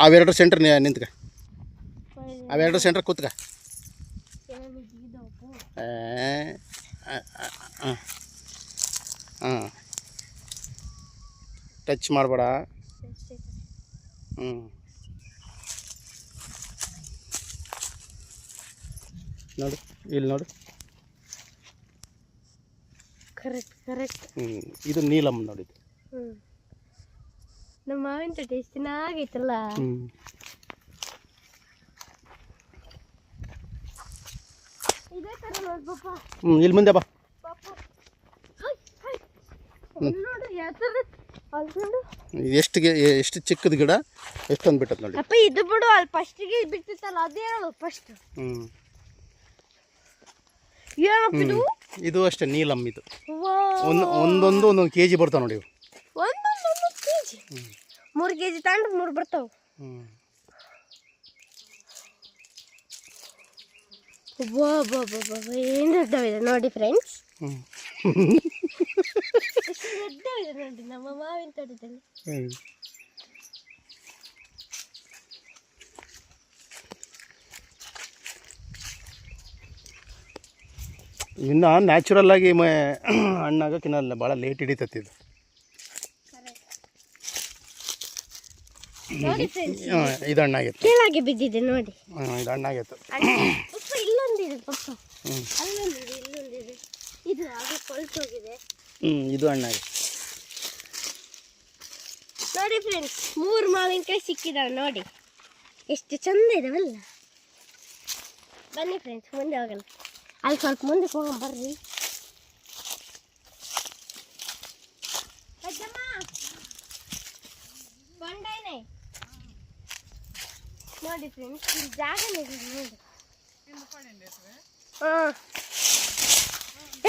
ಅವೆರಡು ಸೆಂಟ್ರ್ ನಿಂತ್ಕ, ಅವೆರಡು ಸೆಂಟ್ರ್ ಕೂತ್ಕ. ಹಾಂ, ಟಚ್ ಮಾಡಬೇಡ. ನೋಡು, ಇಲ್ಲಿ ನೋಡು. ಕರೆಕ್ಟ್. ಇದು ನೀಲಮ್ ನೋಡಿದ್ದು. ನಮ್ಮ ಮಾವಿನ ತೋಟ ಎಷ್ಟು ಚೆನ್ನಾಗೈತಲ್ಲ. ಇದೇ ತರ ನೋಡ್ಬಪ್ಪ. ಇಲ್ಲಿ ಮುಂದೆ ಬಾ. ಎಷ್ಟು ಚಿಕ್ಕದ ಗಿಡ, ಎಷ್ಟೊಂದು ಬಿಟ್ಟದ ನೋಡಿ. ಅಪ್ಪ ಇದು ಬಿಡು, ಅಲ್ಲಿ ಫಸ್ಟಿಗೆ ಬಿಟ್ಟಿತ್ತಲ್ಲ ಅದೇ ಹೇಳು ಫಸ್ಟ್. ಏನಪ್ಪ ಇದು ಅಷ್ಟೇ ನೀಲಮ್. ಇದು ಒಂದೊಂದು ಕೆಜಿ ಬರ್ತಾವ ನೋಡಿ. ಒಂದೊಂದು ಕೆಜಿ 3 ಕೆಜಿ ತಗೊಂಡ್ರೆ 3 ಬರ್ತಾವ. ಏನು ದೊಡ್ಡವಿದೆ ನೋಡಿ ಫ್ರೆಂಡ್ಸ್. ದೊಡ್ಡವಿದೆ ನೋಡಿ ನಮ್ಮ ಮಾವಿನ ತೋಟದಲ್ಲಿ. ಇನ್ನು ನ್ಯಾಚುರಲ್ ಆಗಿ ಹಣ್ಣಾಗಕ್ಕೆ ಇನ್ನೂ ಭಾಳ ಲೇಟ್ ಹಿಡಿತೈತಿ ಇದು. ಇದು ಹಣ್ಣಾಗೈತೆ, ಕೆಳಗೆ ಬಿದ್ದಿದೆ ನೋಡಿ. ಇದು ಹಣ್ಣಾಗೈತೆ. ಇಲ್ಲೊಂದಿದೆ ಪಪ್ಪ, ಅಲ್ಲೊಂದಿದೆ, ಇಲ್ಲೊಂದಿದೆ. ಇದು ಹಾಗೆ ಕೊಳ್ತೋಗಿದೆ. ಇದು ಹಣ್ಣಾಗೈತೆ ನೋಡಿ ಫ್ರೆಂಡ್ಸ್. 3 ಮಾವಿನಕಾಯಿ ಸಿಕ್ಕಿದಾವೆ ನೋಡಿ, ಎಷ್ಟು ಚಂದ ಇದಾವಲ್ಲ. ಬನ್ನಿ ಫ್ರೆಂಡ್ಸ್, ಮುಂದೆ ಹೋಗಲ್ಲ. ಅಲ್ಲಿ ಸ್ವಲ್ಪ ಮುಂದೆ ಹೋಗೋಣ ಬರ್ರಿ. ನೋಡಿ ಫ್ರೆಂಡ್ಸ್, ಇಲ್ಲಿ ಜಾಗನೇ ನೋಡಿ.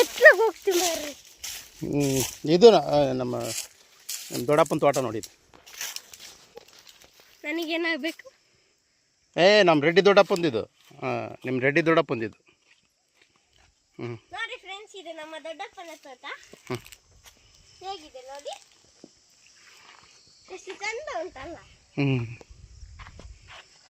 ಎತ್ತಲಾಗ ಹೋಗ್ತೀವಿ ಬರ್ರಿ. ಇದು ನಮ್ಮ ದೊಡ್ಡಪ್ಪನ ತೋಟ ನೋಡಿ. ನನಗೇನಾಗಬೇಕು? ನಮ್ಮ ರೆಡ್ಡಿ ದೊಡ್ಡಪ್ಪಂದಿದ್ದು. ನಿಮ್ಮ ರೆಡ್ಡಿ ದೊಡ್ಡಪ್ಪಂದಿದ್ದು. ನೋಡಿ ಫ್ರೆಂಡ್ಸ್, ಇದು ನಮ್ಮ ದೊಡ್ಡಪ್ಪನ ತೋಟ. ಹೇಗಿದೆ ನೋಡಿ, ಎಷ್ಟು ಚಂದ ಉಂಟಲ್ಲ.